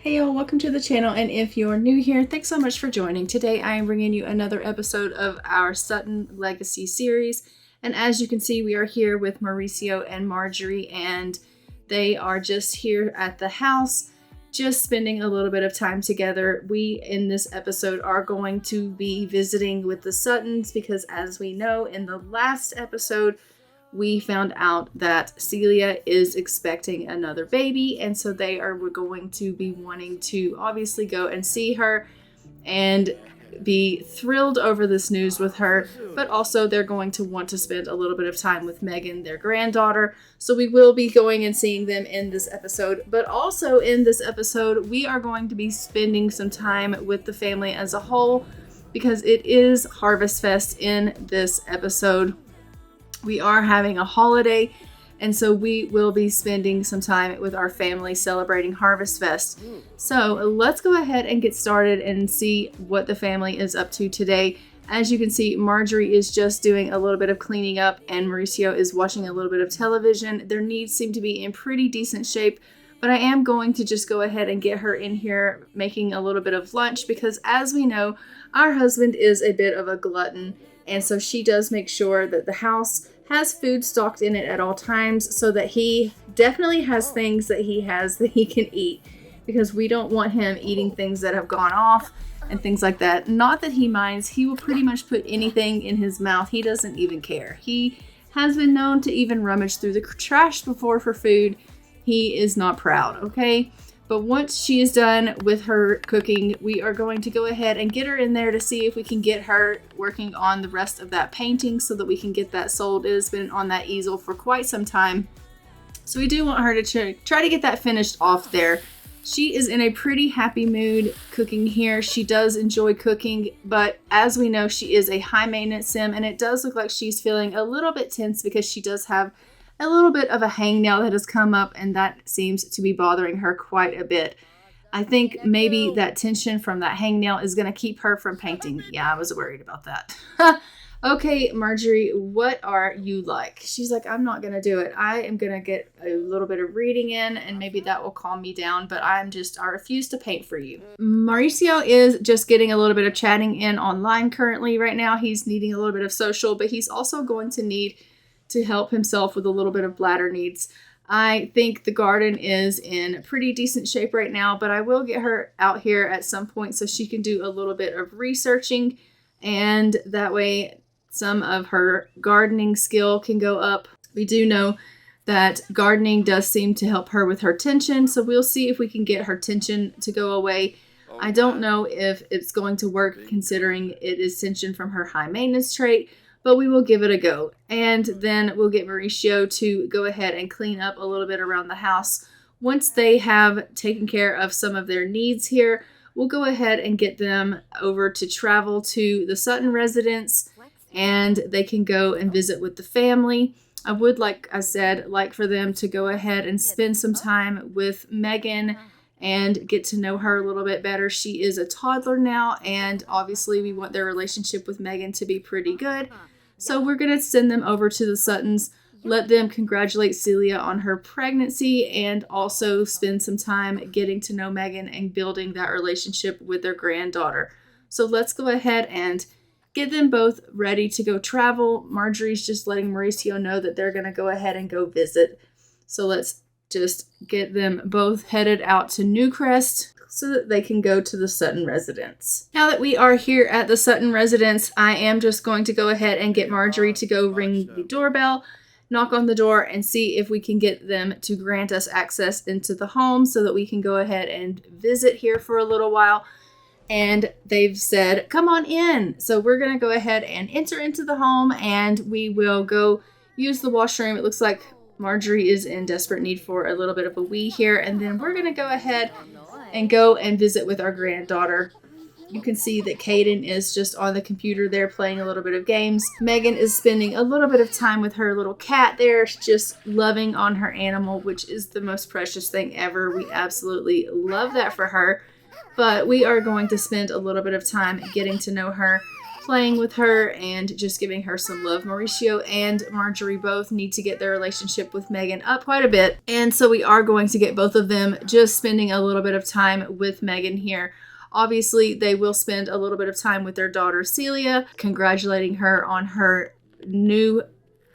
Hey y'all, welcome to the channel, and if you're new here, thanks so much for joining. Today I am bringing you another episode of our Sutton Legacy series, and as you can see, we are here with Mauricio and Marjorie, and they are just here at the house, just spending a little bit of time together. We, in this episode, are going to be visiting with the Suttons because, as we know, in the last episode, we found out that Celia is expecting another baby, and so we're going to be wanting to obviously go and see her and be thrilled over this news with her, but also they're going to want to spend a little bit of time with Meagan, their granddaughter. So we will be going and seeing them in this episode, but also in this episode we are going to be spending some time with the family as a whole because it is Harvestfest in this episode. We are having a holiday, and so we will be spending some time with our family celebrating Harvestfest. So let's go ahead and get started and see what the family is up to today. As you can see, Marjorie is just doing a little bit of cleaning up, and Mauricio is watching a little bit of television. Their needs seem to be in pretty decent shape, but I am going to just go ahead and get her in here making a little bit of lunch because, as we know, our husband is a bit of a glutton. And so she does make sure that the house has food stocked in it at all times so that he definitely has things that he can eat, because we don't want him eating things that have gone off and things like that. Not that he minds. He will pretty much put anything in his mouth. He doesn't even care. He has been known to even rummage through the trash before for food. He is not proud, okay? But once she is done with her cooking, we are going to go ahead and get her in there to see if we can get her working on the rest of that painting so that we can get that sold. It has been on that easel for quite some time. So we do want her to try to get that finished off there. She is in a pretty happy mood cooking here. She does enjoy cooking, but as we know, she is a high maintenance sim, and it does look like she's feeling a little bit tense because she does have a little bit of a hangnail that has come up, and that seems to be bothering her quite a bit. I think maybe that tension from that hangnail is going to keep her from painting. Yeah, I was worried about that. Okay, Marjorie, what are you like? She's like, I'm not going to do it. I am going to get a little bit of reading in, and maybe that will calm me down, but I refuse to paint for you. Mauricio is just getting a little bit of chatting in online currently right now. He's needing a little bit of social, but he's also going to need to help himself with a little bit of bladder needs. I think the garden is in pretty decent shape right now, but I will get her out here at some point so she can do a little bit of researching, and that way some of her gardening skill can go up. We do know that gardening does seem to help her with her tension, so we'll see if we can get her tension to go away. I don't know if it's going to work considering it is tension from her high maintenance trait, but we will give it a go. And then we'll get Mauricio to go ahead and clean up a little bit around the house. Once they have taken care of some of their needs here, we'll go ahead and get them over to travel to the Sutton residence, and they can go and visit with the family. I would, like I said, like for them to go ahead and spend some time with Meagan and get to know her a little bit better. She is a toddler now, and obviously we want their relationship with Meagan to be pretty good. So we're going to send them over to the Suttons, let them congratulate Celia on her pregnancy, and also spend some time getting to know Meagan and building that relationship with their granddaughter. So let's go ahead and get them both ready to go travel. Marjorie's just letting Mauricio know that they're going to go ahead and go visit. So let's just get them both headed out to Newcrest so that they can go to the Sutton residence. Now that we are here at the Sutton residence, I am just going to go ahead and get Marjorie to go ring the doorbell, knock on the door, and see if we can get them to grant us access into the home so that we can go ahead and visit here for a little while. And they've said, come on in. So we're going to go ahead and enter into the home, and we will go use the washroom. It looks like Marjorie is in desperate need for a little bit of a wee here, and then we're going to go ahead and go and visit with our granddaughter. You can see that Caden is just on the computer there playing a little bit of games. Meagan is spending a little bit of time with her little cat there, just loving on her animal, which is the most precious thing ever. We absolutely love that for her. But we are going to spend a little bit of time getting to know her. playing with her and just giving her some love. Mauricio and Marjorie both need to get their relationship with Meagan up quite a bit. And so we are going to get both of them just spending a little bit of time with Meagan here. Obviously, they will spend a little bit of time with their daughter Celia, congratulating her on her new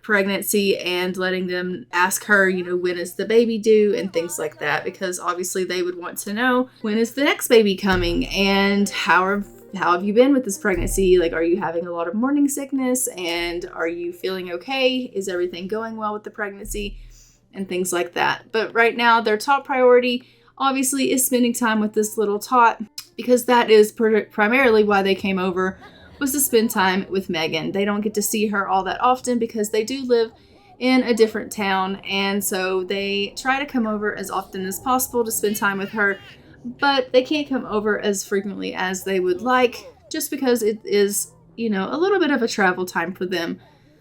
pregnancy and letting them ask her, when is the baby due and things like that, because obviously they would want to know, when is the next baby coming and how have you been with this pregnancy? Like, are you having a lot of morning sickness and are you feeling okay? Is everything going well with the pregnancy and things like that? But right now their top priority obviously is spending time with this little tot, because that is primarily why they came over, was to spend time with Meagan. They don't get to see her all that often because they do live in a different town, and so they try to come over as often as possible to spend time with her, but they can't come over as frequently as they would like, just because it is, a little bit of a travel time for them.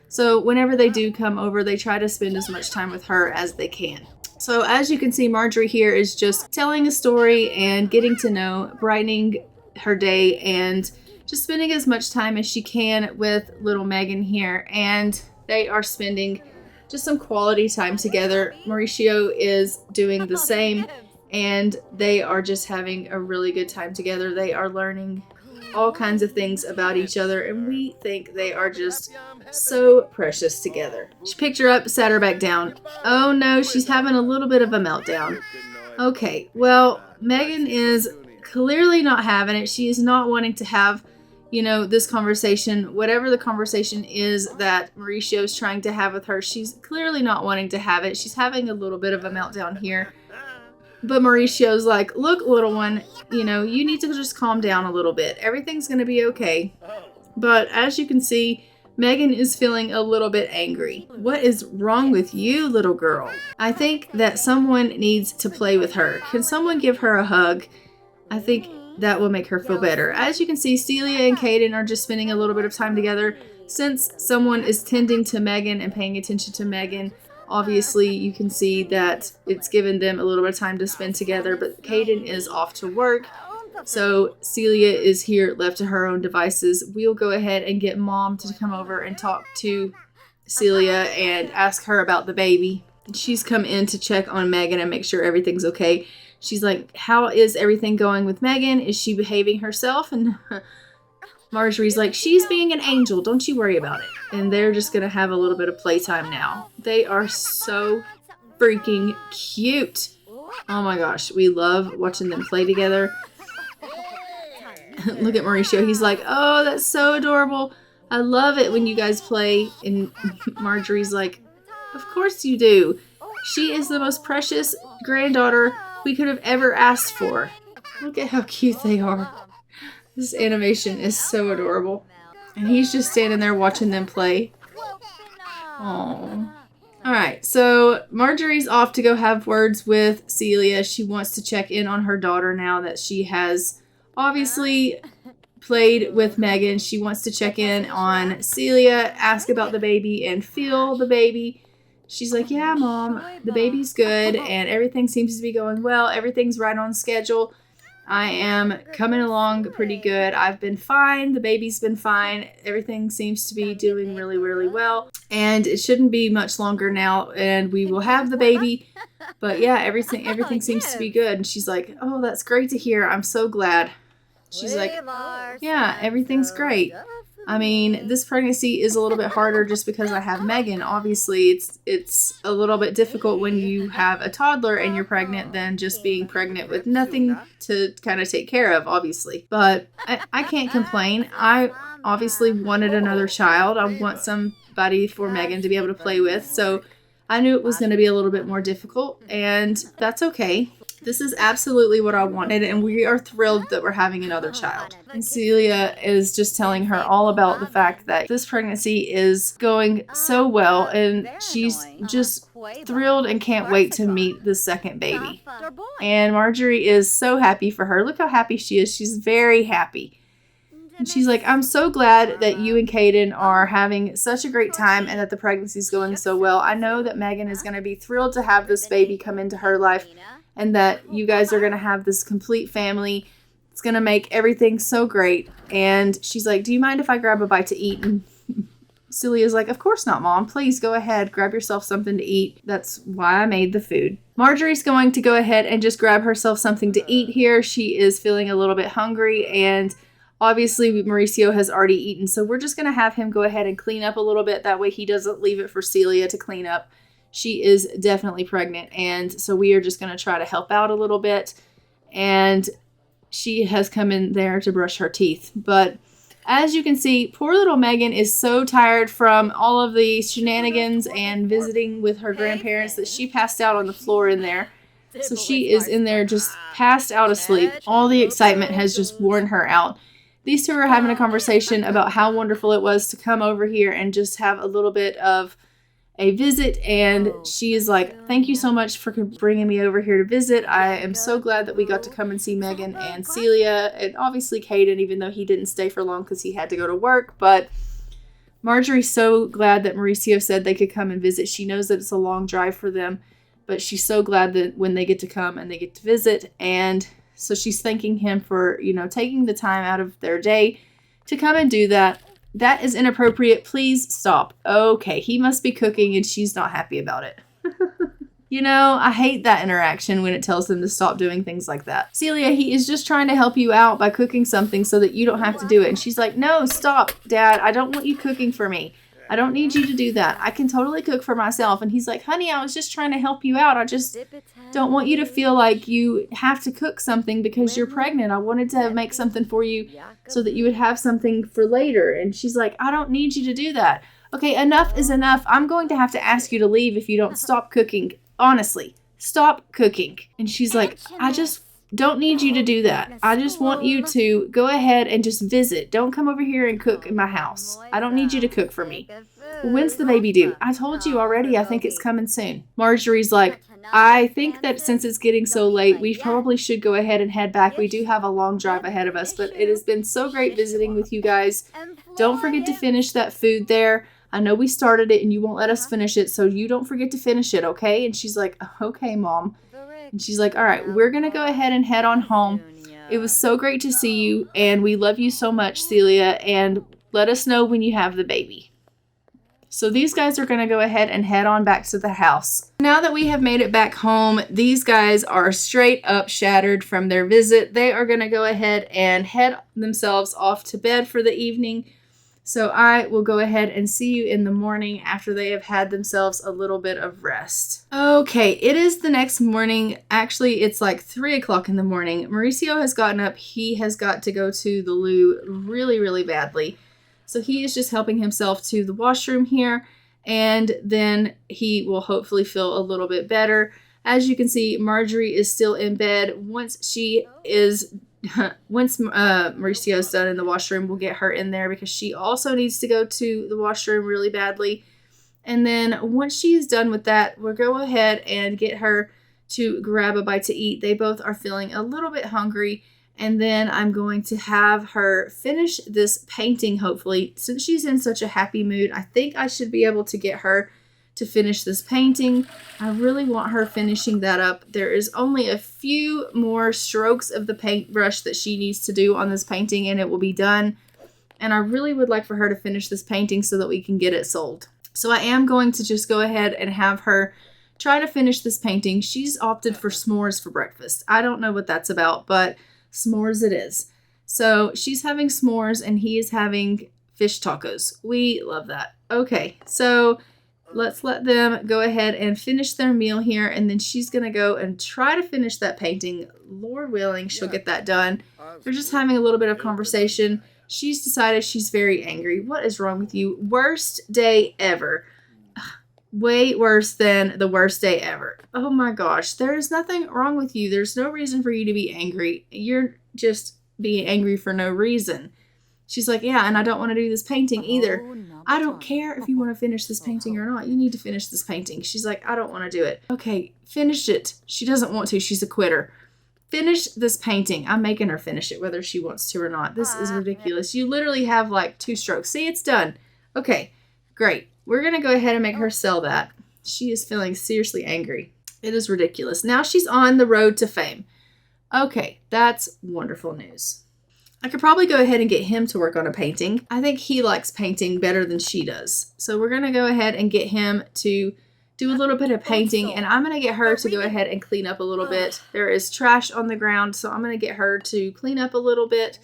So whenever they do come over, they try to spend as much time with her as they can. So as you can see, Marjorie here is just telling a story and getting to know, brightening her day, and just spending as much time as she can with little Meagan here. And they are spending just some quality time together. Mauricio is doing the same, and they are just having a really good time together. They are learning all kinds of things about each other, and we think they are just so precious together. She picked her up, sat her back down. Oh no, she's having a little bit of a meltdown. Okay, well, Meagan is clearly not having it. She is not wanting to have, this conversation, whatever the conversation is that Mauricio is trying to have with her. She's clearly not wanting to have it. She's having a little bit of a meltdown here. But Mauricio's like, look, little one, you need to just calm down a little bit. Everything's going to be okay. But as you can see, Meagan is feeling a little bit angry. What is wrong with you, little girl? I think that someone needs to play with her. Can someone give her a hug? I think that will make her feel better. As you can see, Celia and Caden are just spending a little bit of time together. Since someone is tending to Meagan and paying attention to Meagan, obviously you can see that it's given them a little bit of time to spend together, but Caden is off to work. So Celia is here left to her own devices. We'll go ahead and get Mom to come over and talk to Celia and ask her about the baby. She's come in to check on Meagan and make sure everything's okay. She's like, how is everything going with Meagan? Is she behaving herself? And Marjorie's like, she's being an angel. Don't you worry about it. And they're just going to have a little bit of playtime now. They are so freaking cute. Oh my gosh. We love watching them play together. Look at Mauricio. He's like, oh, that's so adorable. I love it when you guys play. And Marjorie's like, of course you do. She is the most precious granddaughter we could have ever asked for. Look at how cute they are. This animation is so adorable. And he's just standing there watching them play. Aww. Alright, so Marjorie's off to go have words with Celia. She wants to check in on her daughter now that she has obviously played with Meagan. She wants to check in on Celia, ask about the baby, and feel the baby. She's like, yeah, Mom, the baby's good, and everything seems to be going well. Everything's right on schedule. I am coming along pretty good. I've been fine. The baby's been fine. Everything seems to be doing really, really well. And it shouldn't be much longer now, and we will have the baby. But yeah, everything seems to be good. And she's like, oh, that's great to hear. I'm so glad. She's like, yeah, everything's great. I mean, this pregnancy is a little bit harder just because I have Meagan. Obviously, it's a little bit difficult when you have a toddler and you're pregnant than just being pregnant with nothing to kind of take care of, obviously. But I can't complain. I obviously wanted another child. I want somebody for Meagan to be able to play with. So I knew it was going to be a little bit more difficult, and that's okay. This is absolutely what I wanted, and we are thrilled that we're having another child. And Celia is just telling her all about the fact that this pregnancy is going so well, and she's just thrilled and can't wait to meet the second baby. And Marjorie is so happy for her. Look how happy she is. She's very happy. And she's like, I'm so glad that you and Caden are having such a great time and that the pregnancy is going so well. I know that Meagan is going to be thrilled to have this baby come into her life, and that you guys are going to have this complete family, It's going to make everything so great. And she's like, do you mind if I grab a bite to eat? And Celia's like, of course not, Mom. Please go ahead. Grab yourself something to eat. That's why I made the food. Marjorie's going to go ahead and just grab herself something to eat here. She is feeling a little bit hungry, and obviously Mauricio has already eaten. So we're just going to have him go ahead and clean up a little bit. That way he doesn't leave it for Celia to clean up. She is definitely pregnant, and so we are just going to try to help out a little bit. And she has come in there to brush her teeth. But as you can see, poor little Meagan is so tired from all of the shenanigans and visiting with her grandparents that she passed out on the floor in there. So she is in there just passed out asleep. All the excitement has just worn her out. These two are having a conversation about how wonderful it was to come over here and just have a little bit of a visit, and she is like, thank you so much for bringing me over here to visit. I am so glad that we got to come and see Meagan and Celia, and obviously Caden, even though he didn't stay for long because he had to go to work. But Marjorie's so glad that Mauricio said they could come and visit. She knows that it's a long drive for them, but she's so glad that when they get to come and they get to visit. And so she's thanking him for, taking the time out of their day to come and do that. That is inappropriate. Please stop. Okay, he must be cooking and she's not happy about it. I hate that interaction when it tells them to stop doing things like that. Celia, he is just trying to help you out by cooking something so that you don't have to do it. And she's like, no, stop, Dad. I don't want you cooking for me. I don't need you to do that. I can totally cook for myself. And he's like, honey, I was just trying to help you out. I just don't want you to feel like you have to cook something because you're pregnant. I wanted to make something for you so that you would have something for later. And she's like, I don't need you to do that. Okay, enough is enough. I'm going to have to ask you to leave if you don't stop cooking. Honestly, stop cooking. And she's like, I just don't need you to do that. I just want you to go ahead and just visit. Don't come over here and cook in my house. I don't need you to cook for me. When's the baby due? I told you already. I think it's coming soon. Marjorie's like, I think that since it's getting so late, we probably should go ahead and head back. We do have a long drive ahead of us, but it has been so great visiting with you guys. Don't forget to finish that food there. I know we started it and you won't let us finish it, so you don't forget to finish it, okay? And she's like, okay, Mom. And she's like, all right, we're going to go ahead and head on home. It was so great to see you, and we love you so much, Celia, and let us know when you have the baby. So these guys are going to go ahead and head on back to the house. Now that we have made it back home, these guys are straight up shattered from their visit. They are going to go ahead and head themselves off to bed for the evening. So I will go ahead and see you in the morning after they have had themselves a little bit of rest. Okay, it is the next morning. Actually, it's like 3 o'clock in the morning. Mauricio has gotten up. He has got to go to the loo really, really badly. So he is just helping himself to the washroom here, and then he will hopefully feel a little bit better. As you can see, Marjorie is still in bed. Once Mauricio's done in the washroom, we'll get her in there because she also needs to go to the washroom really badly. And then once she's done with that, we'll go ahead and get her to grab a bite to eat. They both are feeling a little bit hungry. And then I'm going to have her finish this painting, hopefully. Since she's in such a happy mood, I think I should be able to get her to finish this painting. I really want her finishing that up. There is only a few more strokes of the paintbrush that she needs to do on this painting, and it will be done. And I really would like for her to finish this painting so that we can get it sold. So I am going to just go ahead and have her try to finish this painting. She's opted for s'mores for breakfast. I don't know what that's about, but s'mores it is. So she's having s'mores and he is having fish tacos. We love that. Okay, so let's let them go ahead and finish their meal here, and then she's going to go and try to finish that painting. Lord willing, she'll get that done. They're just having a little bit of conversation. She's decided she's very angry. What is wrong with you? Worst day ever. Way worse than the worst day ever. Oh my gosh, there is nothing wrong with you. There's no reason for you to be angry. You're just being angry for no reason. She's like, yeah, and I don't want to do this painting either. I don't care if you want to finish this painting or not. You need to finish this painting. She's like, I don't want to do it. Okay, finish it. She doesn't want to. She's a quitter. Finish this painting. I'm making her finish it whether she wants to or not. This is ridiculous. You literally have like 2 strokes. See, it's done. Okay, great. We're going to go ahead and make her sell that. She is feeling seriously angry. It is ridiculous. Now she's on the road to fame. Okay, that's wonderful news. I could probably go ahead and get him to work on a painting. I think he likes painting better than she does. So we're going to go ahead and get him to do a little bit of painting, and I'm going to get her to go ahead and clean up a little bit. There is trash on the ground, so I'm going to get her to clean up a little bit,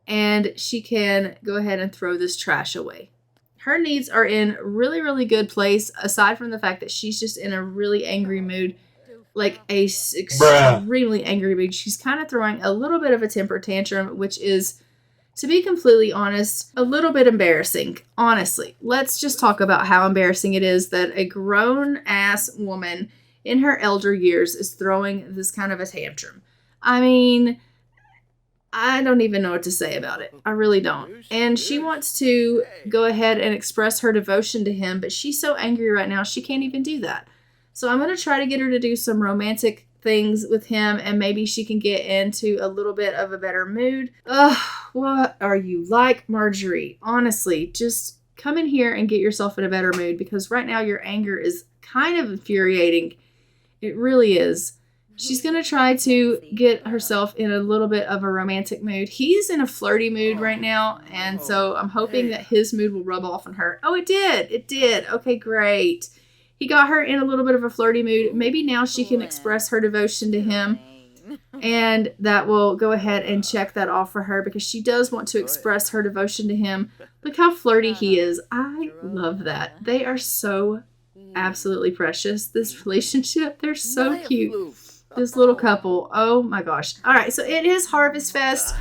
and she can go ahead and throw this trash away. Her needs are in really, really good place, aside from the fact that she's just in a really angry mood, like a extremely angry mood. She's kind of throwing a little bit of a temper tantrum, which is, to be completely honest, a little bit embarrassing. Honestly, let's just talk about how embarrassing it is that a grown-ass woman in her elder years is throwing this kind of a tantrum. I mean, I don't even know what to say about it. I really don't. And she wants to go ahead and express her devotion to him, but she's so angry right now, she can't even do that. So I'm going to try to get her to do some romantic things with him, and maybe she can get into a little bit of a better mood. Ugh, what are you like, Marjorie? Honestly, just come in here and get yourself in a better mood, because right now your anger is kind of infuriating. It really is. She's going to try to get herself in a little bit of a romantic mood. He's in a flirty mood right now, and so I'm hoping that his mood will rub off on her. Oh, it did. It did. Okay, great. He got her in a little bit of a flirty mood. Maybe now she can express her devotion to him, and that will go ahead and check that off for her, because she does want to express her devotion to him. Look how flirty he is. I love that. They are so absolutely precious, this relationship. They're so cute. This little couple. Oh my gosh. All right, so it is Harvestfest.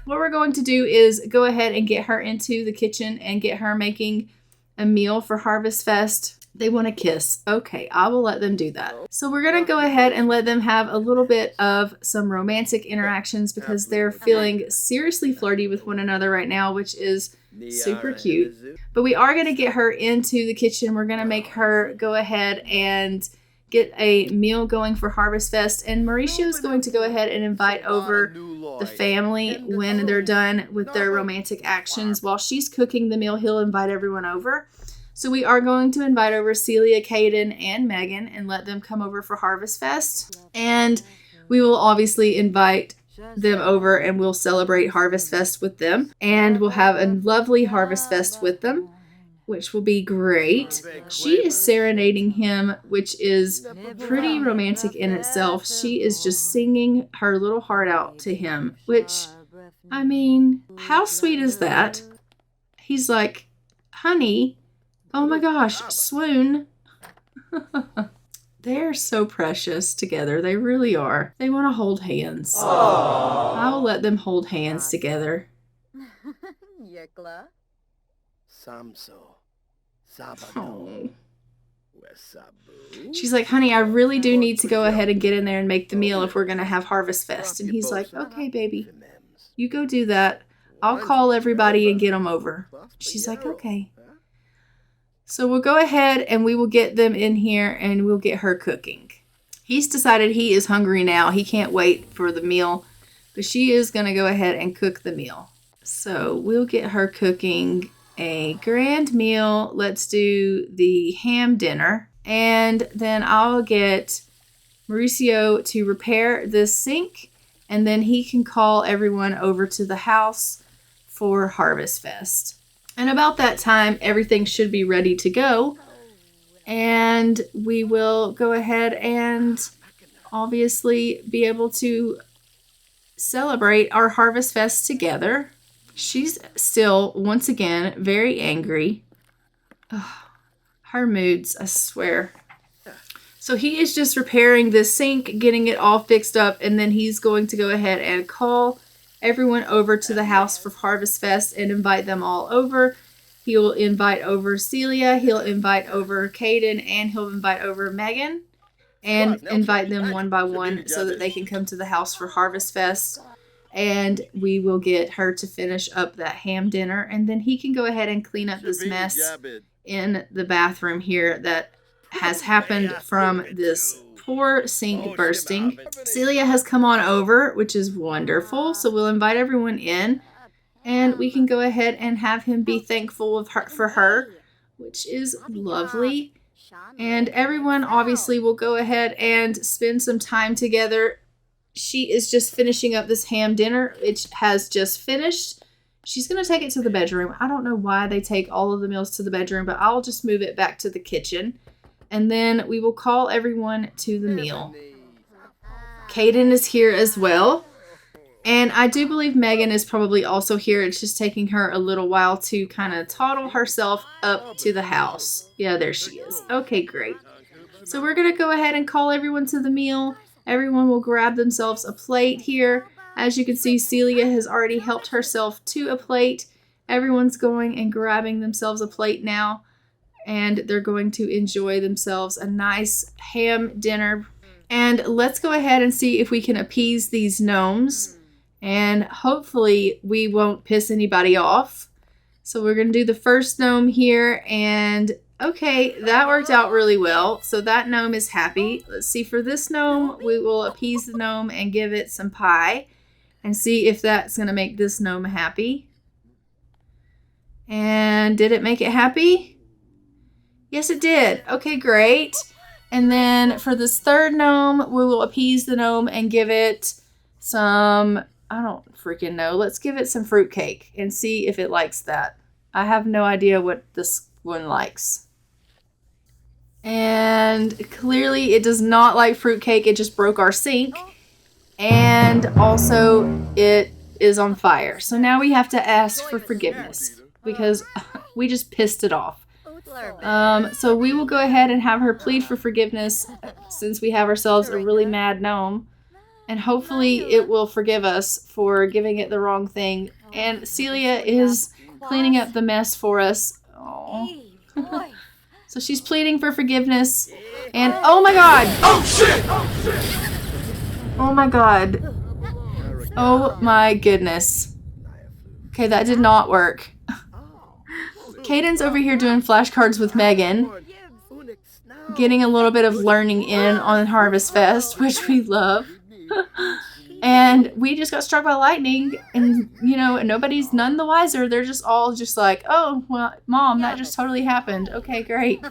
What we're going to do is go ahead and get her into the kitchen and get her making a meal for Harvestfest. They want to kiss. Okay, I will let them do that. So we're going to go ahead and let them have a little bit of some romantic interactions, because they're feeling seriously flirty with one another right now, which is super cute. But we are going to get her into the kitchen. We're going to make her go ahead and get a meal going for Harvestfest. And Mauricio is going to go ahead and invite over the family when they're done with their romantic actions. While she's cooking the meal, he'll invite everyone over. So we are going to invite over Celia, Caden, and Meagan and let them come over for Harvestfest. And we will obviously invite them over and we'll celebrate Harvestfest with them. And we'll have a lovely Harvestfest with them, which will be great. She is serenading him, which is pretty romantic in itself. She is just singing her little heart out to him, which, I mean, how sweet is that? He's like, honey, oh my gosh, swoon. They're so precious together. They really are. They want to hold hands. Aww. I'll let them hold hands together. Oh. She's like, honey, I really do need to go ahead and get in there and make the meal if we're going to have Harvestfest. And he's like, okay, baby, you go do that. I'll call everybody and get them over. She's like, okay. So we'll go ahead and we will get them in here and we'll get her cooking. He's decided he is hungry now. He can't wait for the meal, but she is going to go ahead and cook the meal. So we'll get her cooking a grand meal. Let's do the ham dinner. And then I'll get Mauricio to repair this sink, and then he can call everyone over to the house for Harvestfest. And about that time, everything should be ready to go. And we will go ahead and obviously be able to celebrate our Harvestfest together. She's still, once again, very angry. Ugh, her moods, I swear. So he is just repairing this sink, getting it all fixed up, and then he's going to go ahead and call everyone over to the house for Harvestfest and invite them all over. He'll invite over Celia, he'll invite over Caden, and he'll invite over Meagan, and invite them one by one so that they can come to the house for Harvestfest. And we will get her to finish up that ham dinner, and then he can go ahead and clean up this mess in the bathroom here that has happened from this poor sink bursting. Celia has come on over, which is wonderful. So we'll invite everyone in, and we can go ahead and have him be thankful for her, which is lovely. And everyone obviously will go ahead and spend some time together she is just finishing up this ham dinner. It has just finished. She's going to take it to the bedroom. I don't know why they take all of the meals to the bedroom, but I'll just move it back to the kitchen. And then we will call everyone to the meal. Caden is here as well. And I do believe Meagan is probably also here. It's just taking her a little while to kind of toddle herself up to the house. Yeah, there she is. Okay, great. So we're going to go ahead and call everyone to the meal. Everyone will grab themselves a plate here. As you can see, Celia has already helped herself to a plate. Everyone's going and grabbing themselves a plate now. And they're going to enjoy themselves a nice ham dinner. And let's go ahead and see if we can appease these gnomes. And hopefully we won't piss anybody off. So we're going to do the first gnome here. And okay, that worked out really well. So that gnome is happy. Let's see, for this gnome, we will appease the gnome and give it some pie. And see if that's going to make this gnome happy. And did it make it happy? Yes, it did. Okay, great. And then for this third gnome, we will appease the gnome and give it some, I don't freaking know. Let's give it some fruitcake and see if it likes that. I have no idea what this one likes. And clearly it does not like fruitcake. It just broke our sink. And also it is on fire. So now we have to ask for forgiveness because we just pissed it off. So we will go ahead and have her plead for forgiveness since we have ourselves a really mad gnome. And hopefully it will forgive us for giving it the wrong thing. And Celia is cleaning up the mess for us. Oh. So she's pleading for forgiveness. And oh my god! Oh shit! Oh shit! Oh my god. Oh my goodness. Okay, that did not work. Caden's over here doing flashcards with Meagan. Getting a little bit of learning in on Harvestfest, which we love. And we just got struck by lightning, and you know, nobody's none the wiser. They're just all just like, oh, well, Mom, that just totally happened. Okay, great.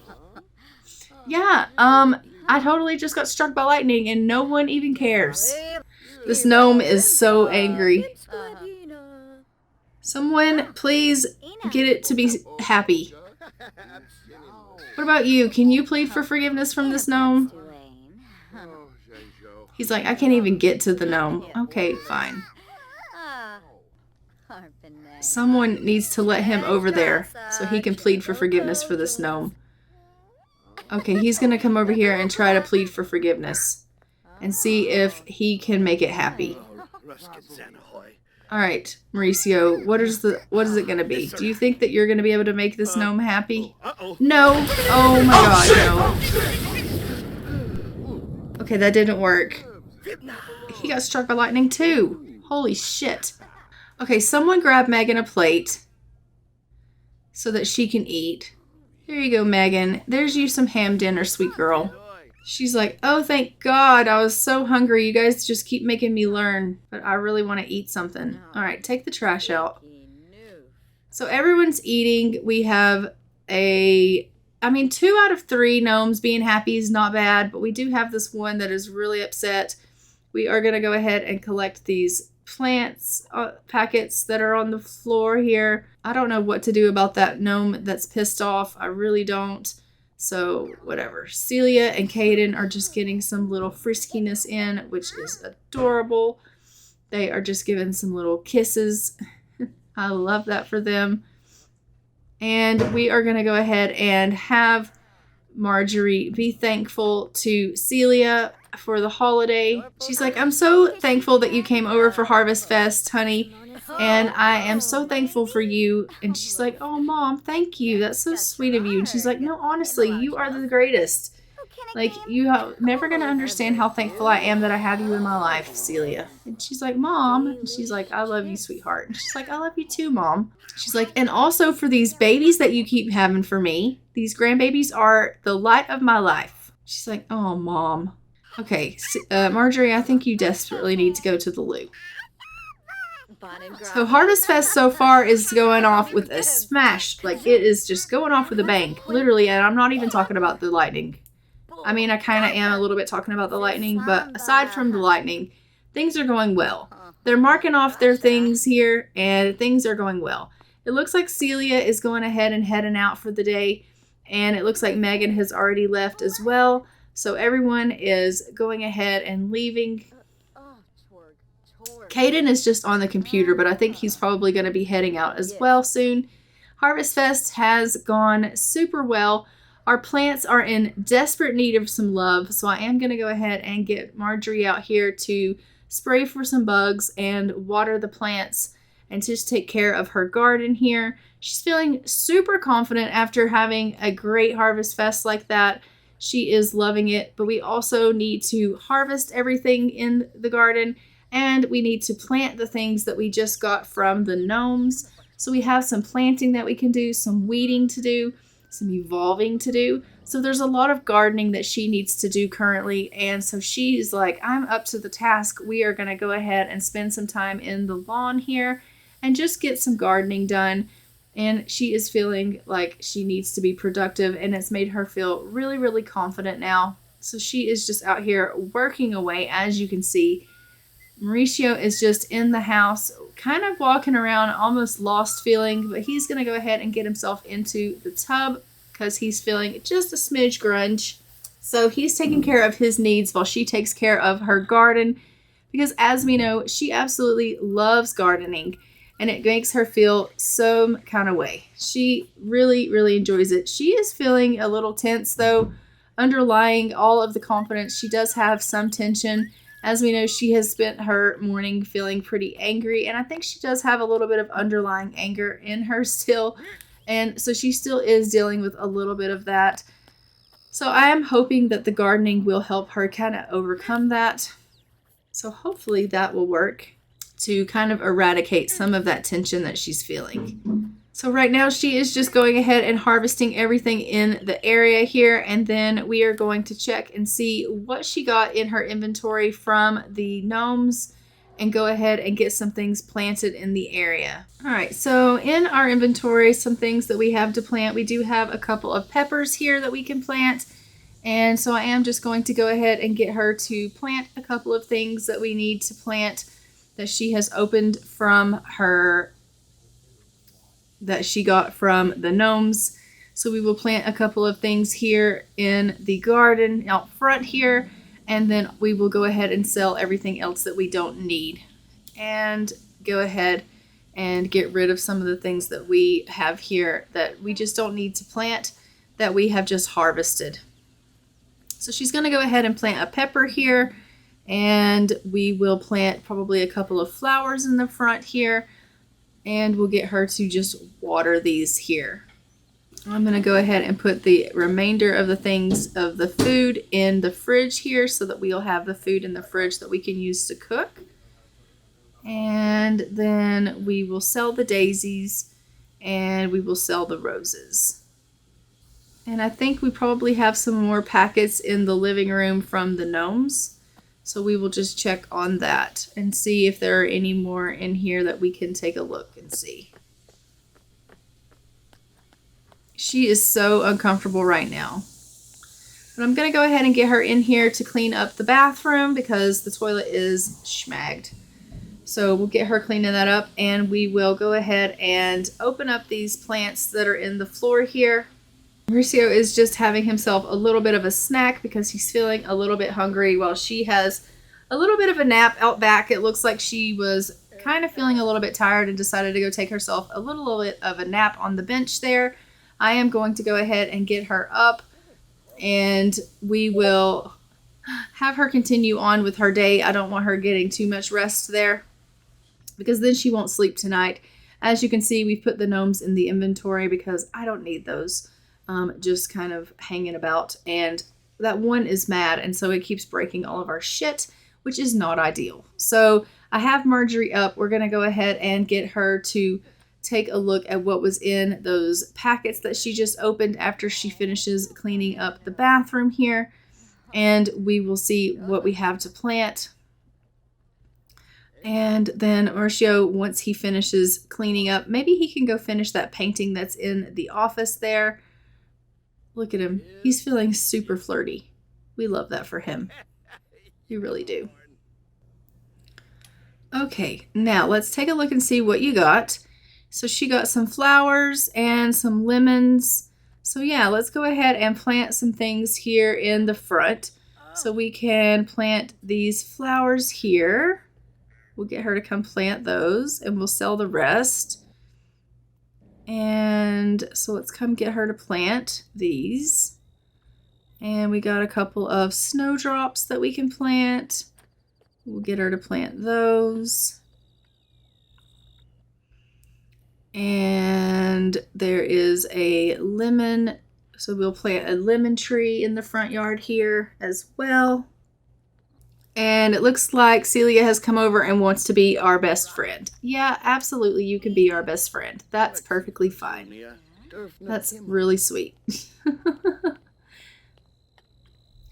Yeah, I totally just got struck by lightning, and no one even cares. This gnome is so angry. Someone, please get it to be happy. What about you? Can you plead for forgiveness from this gnome? He's like, I can't even get to the gnome. Okay, fine. Someone needs to let him over there so he can plead for forgiveness for this gnome. Okay, he's going to come over here and try to plead for forgiveness and see if he can make it happy. All right, Mauricio, what is it going to be? Do you think that you're going to be able to make this gnome happy? No. Oh my god, no. Okay, that didn't work. He got struck by lightning too. Holy shit. Okay, someone grab Meagan a plate so that she can eat. There you go, Meagan. There's you some ham dinner, sweet girl. She's like, oh, thank God. I was so hungry. You guys just keep making me learn. But I really want to eat something. All right, take the trash out. So everyone's eating. We have 2 out of 3 gnomes being happy is not bad. But we do have this one that is really upset. We are going to go ahead and collect these plants packets that are on the floor here. I don't know what to do about that gnome that's pissed off. I really don't. So whatever. Celia and Caden are just getting some little friskiness in, which is adorable. They are just giving some little kisses. I love that for them. And we are going to go ahead and have Marjorie be thankful to Celia for the holiday. She's like, I'm so thankful that you came over for Harvestfest, honey. And I am so thankful for you. And she's like, oh, Mom, thank you. That's so sweet of you. And she's like, no, honestly, you are the greatest. Like, you are never going to understand how thankful I am that I have you in my life, Celia. And she's like, Mom. And she's like, I love you, sweetheart. And she's like, I love you too, Mom. She's like, and also for these babies that you keep having for me. These grandbabies are the light of my life. She's like, oh, Mom. Okay, Marjorie, I think you desperately need to go to the loo. So Harvestfest so far is going off with a smash. Like, it is just going off with a bang. Literally, and I'm not even talking about the lightning. I mean, I kind of am a little bit talking about the lightning, but aside from the lightning, things are going well. They're marking off their things here, and things are going well. It looks like Celia is going ahead and heading out for the day, and it looks like Meagan has already left as well. So everyone is going ahead and leaving. Caden is just on the computer, but I think he's probably going to be heading out as well soon. Harvestfest has gone super well. Our plants are in desperate need of some love, so I am going to go ahead and get Marjorie out here to spray for some bugs and water the plants and just take care of her garden here. She's feeling super confident after having a great Harvestfest like that. She is loving it, but we also need to harvest everything in the garden, and we need to plant the things that we just got from the gnomes. So we have some planting that we can do, some weeding to do, some evolving to do. So there's a lot of gardening that she needs to do currently. And so she's like, I'm up to the task. We are going to go ahead and spend some time in the lawn here and just get some gardening done. And she is feeling like she needs to be productive, and it's made her feel really, really confident now. So she is just out here working away, as you can see. Mauricio is just in the house, kind of walking around, almost lost feeling, but he's going to go ahead and get himself into the tub because he's feeling just a smidge grunge. So he's taking care of his needs while she takes care of her garden, because as we know, she absolutely loves gardening, and it makes her feel some kind of way. She really, really enjoys it. She is feeling a little tense, though. Underlying all of the confidence, she does have some tension. As we know, she has spent her morning feeling pretty angry, and I think she does have a little bit of underlying anger in her still, and so she still is dealing with a little bit of that. So I am hoping that the gardening will help her kind of overcome that. So hopefully that will work to kind of eradicate some of that tension that she's feeling. So right now she is just going ahead and harvesting everything in the area here, and then we are going to check and see what she got in her inventory from the gnomes and go ahead and get some things planted in the area. All right, so in our inventory, some things that we have to plant. We do have a couple of peppers here that we can plant, and so I am just going to go ahead and get her to plant a couple of things that we need to plant that she has opened from her, that she got from the gnomes. So we will plant a couple of things here in the garden out front here, and then we will go ahead and sell everything else that we don't need and go ahead and get rid of some of the things that we have here that we just don't need to plant, that we have just harvested. So she's going to go ahead and plant a pepper here, and we will plant probably a couple of flowers in the front here, and we'll get her to just water these here. I'm going to go ahead and put the remainder of the things of the food in the fridge here so that we'll have the food in the fridge that we can use to cook. And then we will sell the daisies, and we will sell the roses. And I think we probably have some more packets in the living room from the gnomes. So we will just check on that and see if there are any more in here that we can take a look and see. She is so uncomfortable right now. But I'm going to go ahead and get her in here to clean up the bathroom because the toilet is schmagged. So we'll get her cleaning that up, and we will go ahead and open up these plants that are in the floor here. Mauricio is just having himself a little bit of a snack because he's feeling a little bit hungry while she has a little bit of a nap out back. It looks like she was kind of feeling a little bit tired and decided to go take herself a little bit of a nap on the bench there. I am going to go ahead and get her up, and we will have her continue on with her day. I don't want her getting too much rest there because then she won't sleep tonight. As you can see, we've put the gnomes in the inventory because I don't need those. Just kind of hanging about, and that one is mad, and so it keeps breaking all of our shit, which is not ideal. So I have Marjorie up. We're going to go ahead and get her to take a look at what was in those packets that she just opened after she finishes cleaning up the bathroom here, and we will see what we have to plant. And then Mauricio, once he finishes cleaning up, maybe he can go finish that painting that's in the office there. Look at him. He's feeling super flirty. We love that for him. We really do. Okay, now let's take a look and see what you got. So she got some flowers and some lemons. So yeah, let's go ahead and plant some things here in the front. So we can plant these flowers here. We'll get her to come plant those and we'll sell the rest. And so let's come get her to plant these. And we got a couple of snowdrops that we can plant. We'll get her to plant those. And there is a lemon, so we'll plant a lemon tree in the front yard here as well. And it looks like Celia has come over and wants to be our best friend. Yeah, absolutely, you can be our best friend. That's perfectly fine. That's really sweet.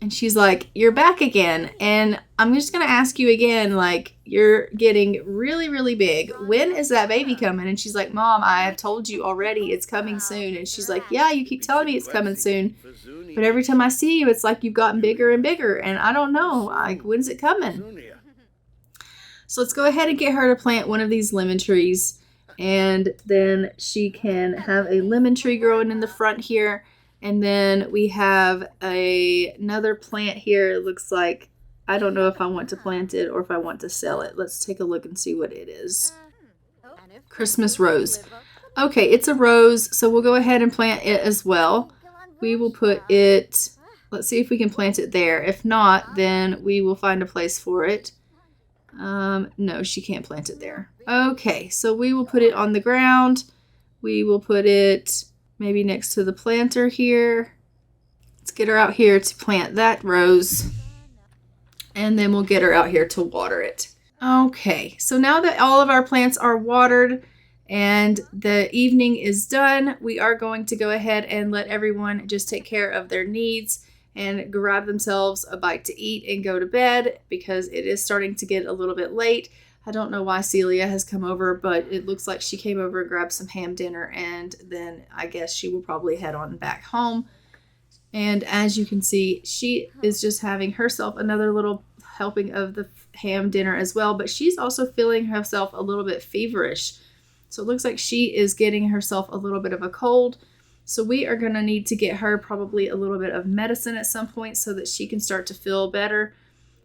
And she's like, you're back again. And I'm just going to ask you again, like, you're getting really, really big. When is that baby coming? And she's like, Mom, I have told you already it's coming soon. And she's like, yeah, you keep telling me it's coming soon. But every time I see you, it's like you've gotten bigger and bigger. And I don't know, like, when's it coming? So let's go ahead and get her to plant one of these lemon trees. And then she can have a lemon tree growing in the front here. And then we have another plant here. It looks like, I don't know if I want to plant it or if I want to sell it. Let's take a look and see what it is. Christmas rose. Okay, it's a rose, so we'll go ahead and plant it as well. We will put it, let's see if we can plant it there. If not, then we will find a place for it. No, she can't plant it there. Okay, so we will put it on the ground. We will put it maybe next to the planter here. Let's get her out here to plant that rose. And then we'll get her out here to water it. Okay, so now that all of our plants are watered and the evening is done, we are going to go ahead and let everyone just take care of their needs and grab themselves a bite to eat and go to bed because it is starting to get a little bit late. I don't know why Celia has come over, but it looks like she came over and grabbed some ham dinner, and then I guess she will probably head on back home. And as you can see, she is just having herself another little helping of the ham dinner as well, but she's also feeling herself a little bit feverish. So it looks like she is getting herself a little bit of a cold. So we are going to need to get her probably a little bit of medicine at some point so that she can start to feel better.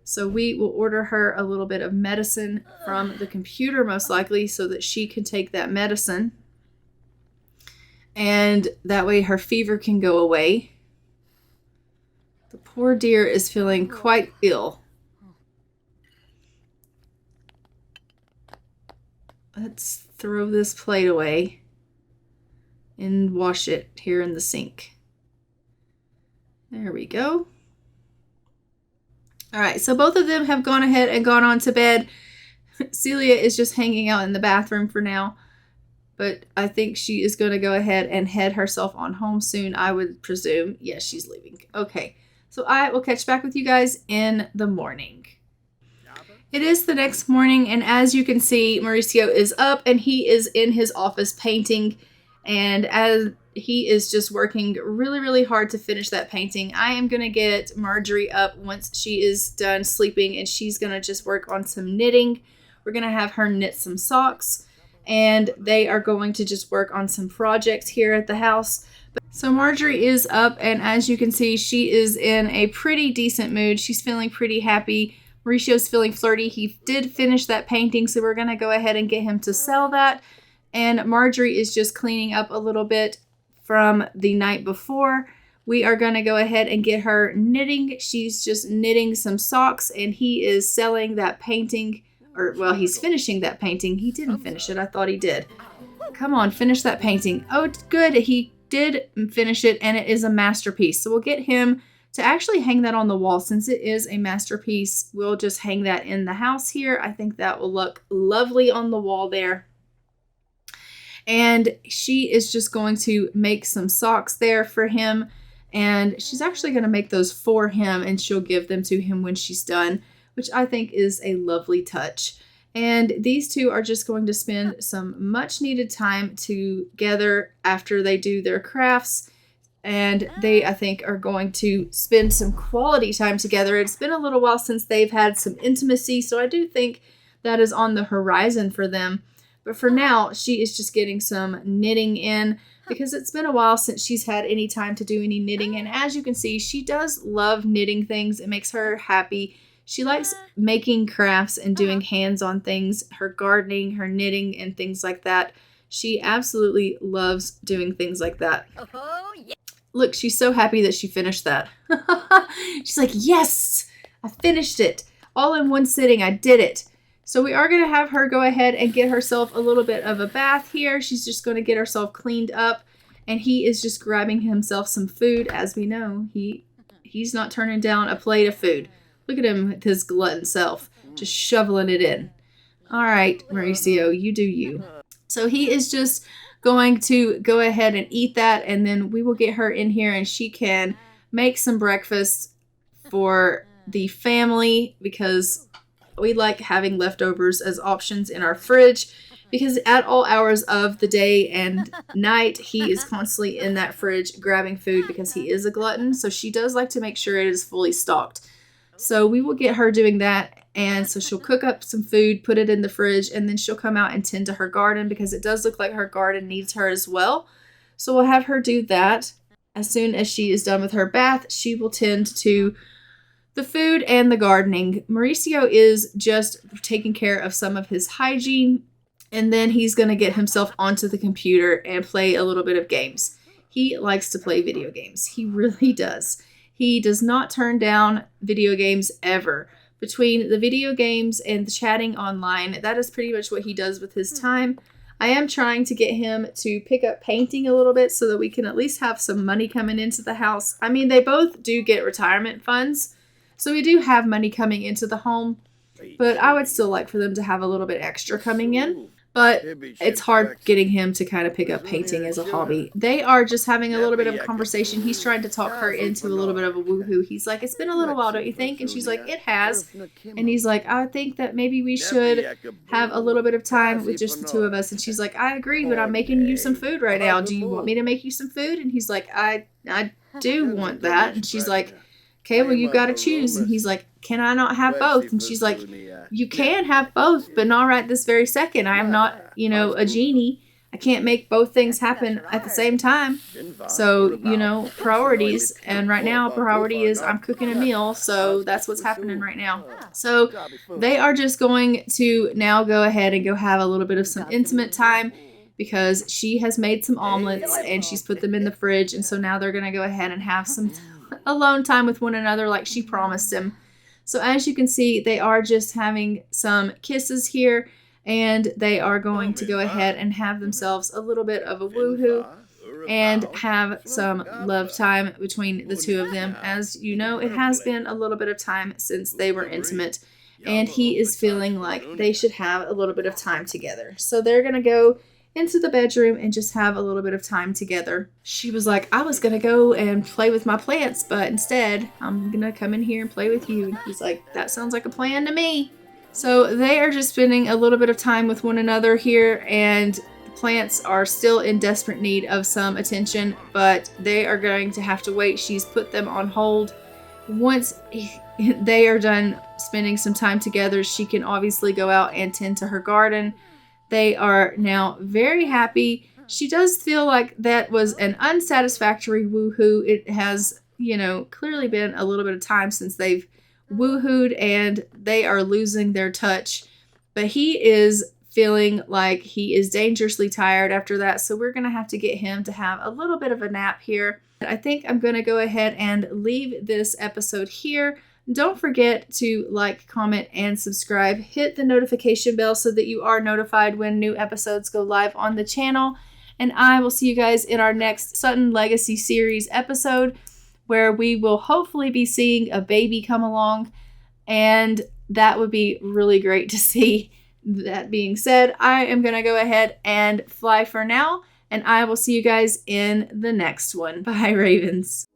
So we will order her a little bit of medicine from the computer most likely so that she can take that medicine. And that way her fever can go away. The poor dear is feeling quite ill. Let's throw this plate away and wash it here in the sink. There we go. All right, so both of them have gone ahead and gone on to bed. Celia is just hanging out in the bathroom for now, but I think she is going to go ahead and head herself on home soon, I would presume. Yes, she's leaving. Okay, so I will catch back with you guys in the morning. It is the next morning, and as you can see, Mauricio is up, and he is in his office painting, and as he is just working really, really hard to finish that painting. I am going to get Marjorie up once she is done sleeping, and she's going to just work on some knitting. We're going to have her knit some socks, and they are going to just work on some projects here at the house. So Marjorie is up, and as you can see, she is in a pretty decent mood. She's feeling pretty happy. Mauricio's feeling flirty. He did finish that painting, so we're going to go ahead and get him to sell that. And Marjorie is just cleaning up a little bit from the night before. We are going to go ahead and get her knitting. She's just knitting some socks, and he is selling that painting, or well, he's finishing that painting. He didn't finish it. I thought he did. Come on, finish that painting. Oh, good. He did finish it, and it is a masterpiece. So we'll get him to actually hang that on the wall. Since it is a masterpiece, we'll just hang that in the house here. I think that will look lovely on the wall there. And she is just going to make some socks there for him. And she's actually going to make those for him, and she'll give them to him when she's done, which I think is a lovely touch. And these two are just going to spend some much needed time together after they do their crafts. And they, I think, are going to spend some quality time together. It's been a little while since they've had some intimacy, so I do think that is on the horizon for them. But for now, she is just getting some knitting in because it's been a while since she's had any time to do any knitting. And as you can see, she does love knitting things. It makes her happy. She likes making crafts and doing hands-on things, her gardening, her knitting, and things like that. She absolutely loves doing things like that. Oh, yeah. Look, she's so happy that she finished that. She's like, yes, I finished it. All in one sitting, I did it. So we are going to have her go ahead and get herself a little bit of a bath here. She's just going to get herself cleaned up. And he is just grabbing himself some food. As we know, he's not turning down a plate of food. Look at him with his glutton self, just shoveling it in. All right, Mauricio, you do you. So he is just going to go ahead and eat that, and then we will get her in here and she can make some breakfast for the family because we like having leftovers as options in our fridge because at all hours of the day and night, he is constantly in that fridge grabbing food because he is a glutton. So she does like to make sure it is fully stocked. So we will get her doing that. And so she'll cook up some food, put it in the fridge, and then she'll come out and tend to her garden because it does look like her garden needs her as well. So we'll have her do that. As soon as she is done with her bath, she will tend to the food and the gardening. Mauricio is just taking care of some of his hygiene, and then he's going to get himself onto the computer and play a little bit of games. He likes to play video games. He really does. He does not turn down video games ever. Between the video games and the chatting online, that is pretty much what he does with his time. I am trying to get him to pick up painting a little bit so that we can at least have some money coming into the house. I mean, they both do get retirement funds, so we do have money coming into the home, but I would still like for them to have a little bit extra coming in. But it's hard getting him to kind of pick up painting as a hobby. They are just having a little bit of a conversation. He's trying to talk her into a little bit of a woohoo. He's like, it's been a little while, don't you think? And she's like, it has. And he's like, I think that maybe we should have a little bit of time with just the two of us. And she's like, I agree, but I'm making you some food right now. Do you want me to make you some food? And he's like, I do want that. And she's like, okay, well, you got to choose. And he's like, can I not have both? And she's like, you can have both, but not right this very second. I am not, a genie. I can't make both things happen at the same time. So, priorities. And right now, priority is I'm cooking a meal. So that's what's happening right now. So they are just going to now go ahead and go have a little bit of some intimate time because she has made some omelets and she's put them in the fridge. And so now they're going to go ahead and have some alone time with one another like she promised him. So as you can see, they are just having some kisses here, and they are going to go ahead and have themselves a little bit of a woohoo and have some love time between the two of them. As you know, it has been a little bit of time since they were intimate, and he is feeling like they should have a little bit of time together. So they're going to go into the bedroom and just have a little bit of time together. She was like, I was gonna go and play with my plants, but instead I'm gonna come in here and play with you. And he's like, that sounds like a plan to me. So they are just spending a little bit of time with one another here, and the plants are still in desperate need of some attention, but they are going to have to wait. She's put them on hold. Once they are done spending some time together, she can obviously go out and tend to her garden. They are now very happy. She does feel like that was an unsatisfactory woohoo. It has, clearly been a little bit of time since they've woohooed and they are losing their touch. But he is feeling like he is dangerously tired after that. So we're going to have to get him to have a little bit of a nap here. I think I'm going to go ahead and leave this episode here. Don't forget to like, comment, and subscribe. Hit the notification bell so that you are notified when new episodes go live on the channel. And I will see you guys in our next Sutton Legacy series episode, where we will hopefully be seeing a baby come along. And that would be really great to see. That being said, I am going to go ahead and fly for now. And I will see you guys in the next one. Bye, Ravens.